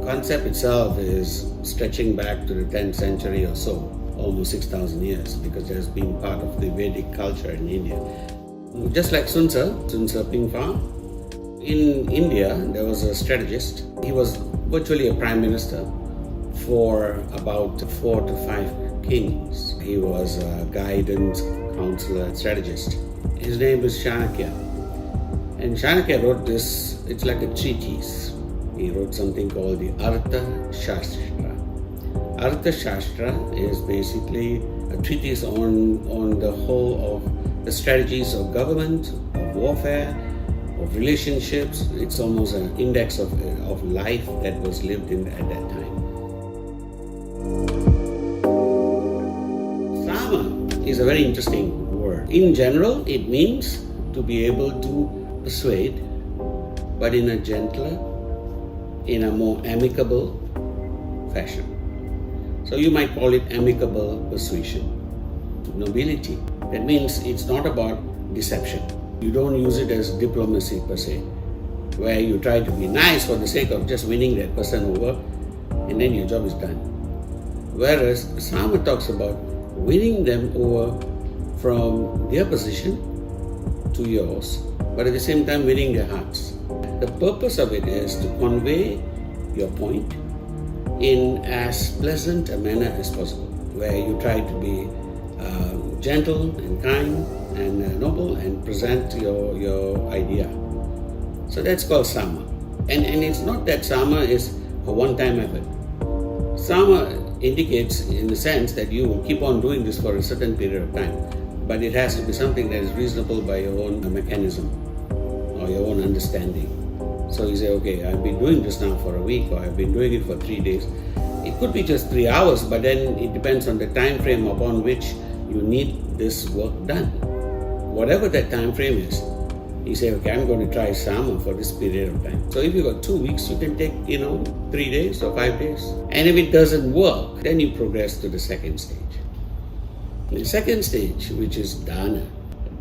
concept itself is stretching back to the 10th century or so, almost 6,000 years, because it has been part of the Vedic culture in India. Just like Sun Tzu Ping Fa, in India there was a strategist. He was virtually a prime minister for about 4 to 5 kings. He was a guidance, counselor, strategist. His name is Chanakya. And Chanakya wrote this, it's like a treatise. He wrote something called the Arthashastra. Arthashastra is basically a treatise on the whole of the strategies of government, of warfare, of relationships. It's almost an index of life that was lived in at that time. Sama is a very interesting word. In general, it means to be able to persuade, but in a gentler, in a more amicable fashion. So you might call it amicable persuasion. Nobility. That means it's not about deception. You don't use it as diplomacy per se, where you try to be nice for the sake of just winning that person over, and then your job is done. Whereas Sama talks about winning them over from their position to yours, but at the same time winning their hearts. The purpose of it is to convey your point in as pleasant a manner as possible, where you try to be gentle and kind and noble and present your idea. So that's called Sama. And it's not that Sama is a one-time effort. Sama indicates in the sense that you will keep on doing this for a certain period of time, but it has to be something that is reasonable by your own mechanism or your own understanding. So you say, okay, I've been doing this now for a week, or I've been doing it for 3 days. It could be just 3 hours, but then it depends on the time frame upon which you need this work done. Whatever that time frame is, you say, okay, I'm going to try Sama for this period of time. So if you've got 2 weeks, you can take, 3 days or 5 days. And if it doesn't work, then you progress to the second stage. The second stage, which is Dana.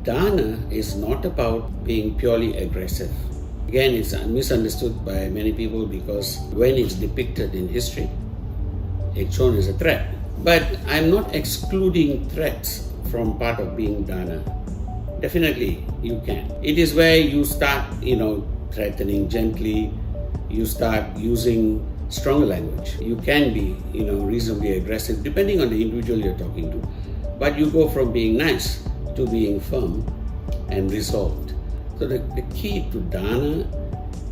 Dana is not about being purely aggressive. Again, it's misunderstood by many people because when it's depicted in history, it's shown as a threat. But I'm not excluding threats from part of being Dana. Definitely, you can. It is where you start, threatening gently. You start using stronger language. You can be, reasonably aggressive depending on the individual you're talking to. But you go from being nice to being firm and resolved. So the key to Dana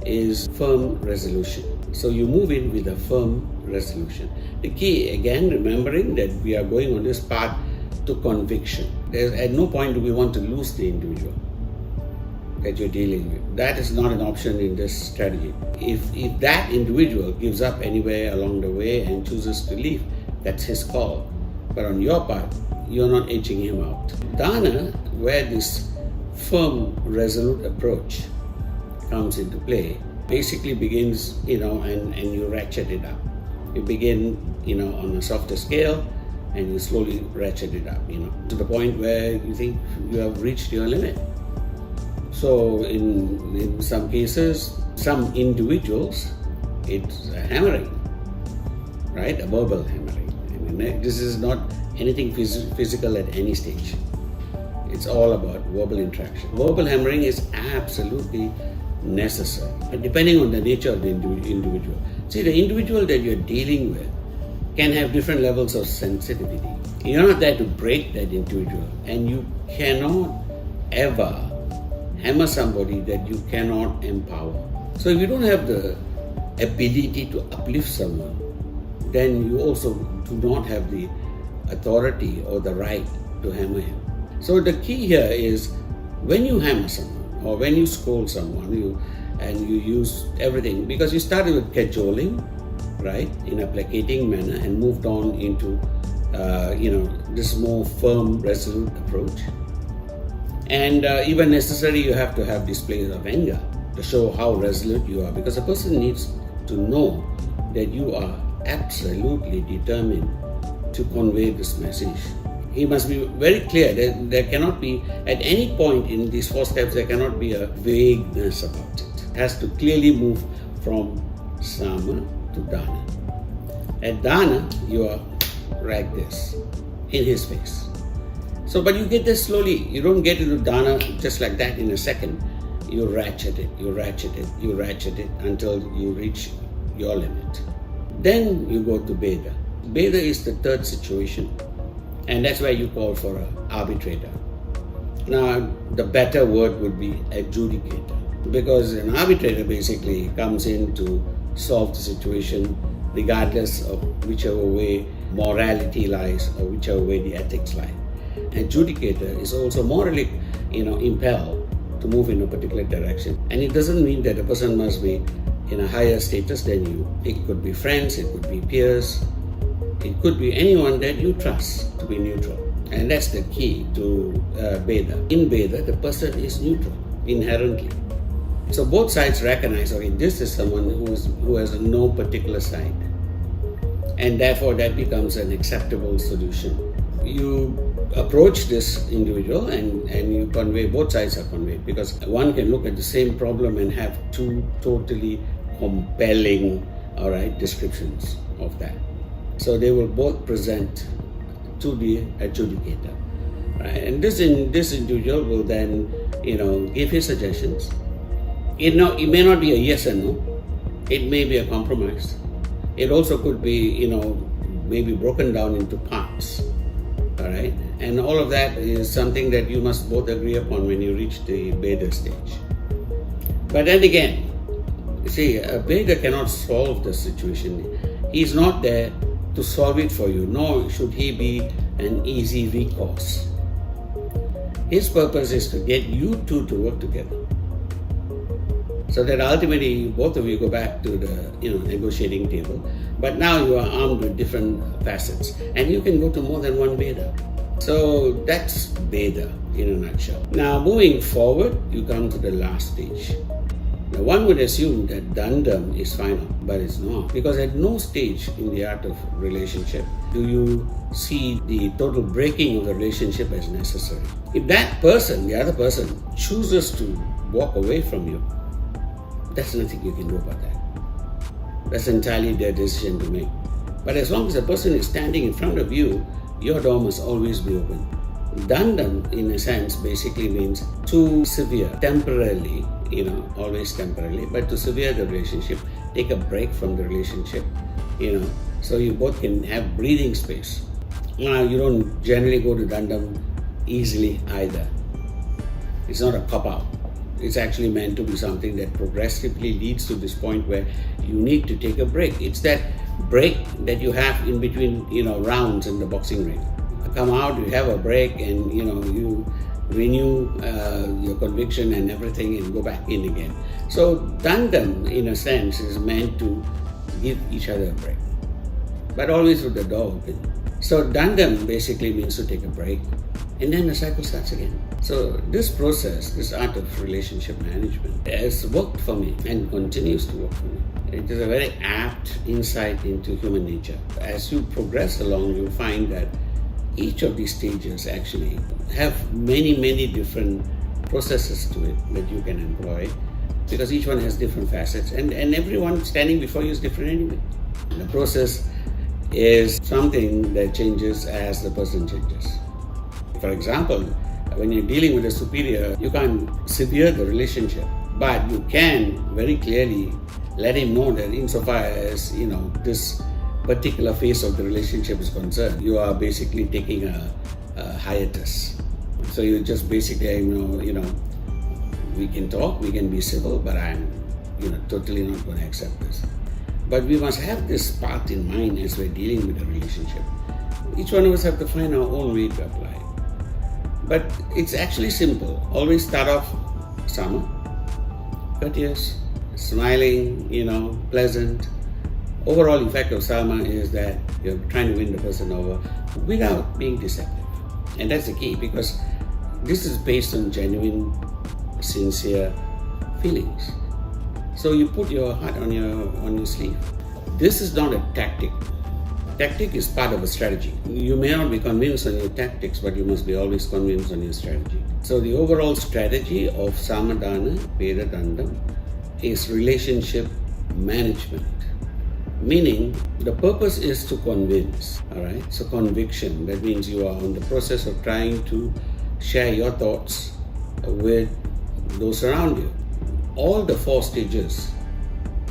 is firm resolution. So you move in with a firm resolution. The key, again, remembering that we are going on this path to conviction. At no point do we want to lose the individual that you're dealing with. That is not an option in this strategy. If that individual gives up anywhere along the way and chooses to leave, that's his call. But on your part, you're not edging him out. Dana, where this firm, resolute approach comes into play, basically begins, and you ratchet it up. You begin, on a softer scale, and you slowly ratchet it up, to the point where you think you have reached your limit. So in some cases, some individuals, it's a hammering, right? A verbal hammering. This is not anything physical at any stage. It's all about verbal interaction. Verbal hammering is absolutely necessary, depending on the nature of the individual. See, the individual that you're dealing with can have different levels of sensitivity. You're not there to break that individual, and you cannot ever hammer somebody that you cannot empower. So if you don't have the ability to uplift someone, then you also do not have the authority or the right to hammer him. So the key here is when you hammer someone or when you scold someone, you use everything, because you started with cajoling, right, in a placating manner, and moved on into this more firm, resolute approach. And even necessary, you have to have displays of anger to show how resolute you are, because a person needs to know that you are absolutely determined to convey this message. He must be very clear that there cannot be, at any point in these 4 steps, there cannot be a vagueness about it. It has to clearly move from Sama to dana. At dana, you are like this, in his face. So, but you get this slowly. You don't get into dana just like that in a second. You ratchet it, you ratchet it, you ratchet it until you reach your limit. Then you go to Beda. Beda is the third situation, and that's where you call for an arbitrator. Now, the better word would be adjudicator, because an arbitrator basically comes in to solve the situation regardless of whichever way morality lies or whichever way the ethics lie. Adjudicator is also morally, impelled to move in a particular direction. And it doesn't mean that a person must be in a higher status than you. It could be friends, it could be peers, it could be anyone that you trust to be neutral. And that's the key to Beda. In Beda, the person is neutral inherently. So both sides recognize, okay, this is someone who has no particular side. And therefore that becomes an acceptable solution. You approach this individual and you convey, both sides are conveyed, because one can look at the same problem and have two totally compelling, descriptions of that. So they will both present to the adjudicator, right? And this individual will then, give his suggestions. It may not be a yes and no. It may be a compromise. It also could be, maybe broken down into parts. All right, and all of that is something that you must both agree upon when you reach the Beda stage. But then again, see, a Beda cannot solve the situation. He's not there to solve it for you, nor should he be an easy recourse. His purpose is to get you two to work together, so that ultimately both of you go back to the negotiating table. But now you are armed with different facets, and you can go to more than one Beda. So that's Beda in a nutshell. Now moving forward, you come to the last stage. Now one would assume that Dandam is final, but it's not, because at no stage in the art of relationship do you see the total breaking of the relationship as necessary. If that person, the other person, chooses to walk away from you, there's nothing you can do about that. That's entirely their decision to make. But as long as a person is standing in front of you, your door must always be open. Dandam, in a sense, basically means to sever temporarily, always temporarily, but to sever the relationship, take a break from the relationship, so you both can have breathing space. Now, you don't generally go to Dandam easily either. It's not a cop-out. It's actually meant to be something that progressively leads to this point where you need to take a break. It's that break that you have in between, rounds in the boxing ring. You come out, you have a break, and you renew your conviction and everything, and go back in again. So Dandam, in a sense, is meant to give each other a break, but always with the door open. So Dandam basically means to take a break, and then the cycle starts again. So this process, this art of relationship management, has worked for me and continues to work for me. It is a very apt insight into human nature. As you progress along, you'll find that each of these stages actually have many, many different processes to it that you can employ, because each one has different facets, and everyone standing before you is different anyway. The process is something that changes as the person changes. For example, when you're dealing with a superior, you can't sever the relationship, but you can very clearly let him know that insofar as this particular phase of the relationship is concerned, you are basically taking a hiatus. So you just basically, we can talk, we can be civil, but I'm, totally not going to accept this. But we must have this path in mind as we're dealing with a relationship. Each one of us have to find our own way to apply. But it's actually simple. Always start off Sama, courteous, smiling, pleasant. Overall effect of Sama is that you're trying to win the person over without being deceptive. And that's the key, because this is based on genuine, sincere feelings. So you put your heart on your sleeve. This is not a tactic. Tactic is part of a strategy. You may not be convinced on your tactics, but you must be always convinced on your strategy. So the overall strategy of Samadana, Beda Dandam, is relationship management. Meaning, the purpose is to convince, alright? So conviction, that means you are on the process of trying to share your thoughts with those around you. All the 4 stages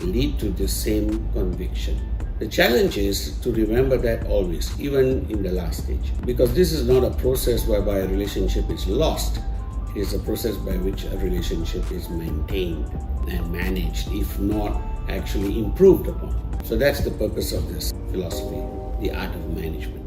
lead to the same conviction. The challenge is to remember that always, even in the last stage. Because this is not a process whereby a relationship is lost. It is a process by which a relationship is maintained and managed, if not actually improved upon. So that's the purpose of this philosophy, the art of management.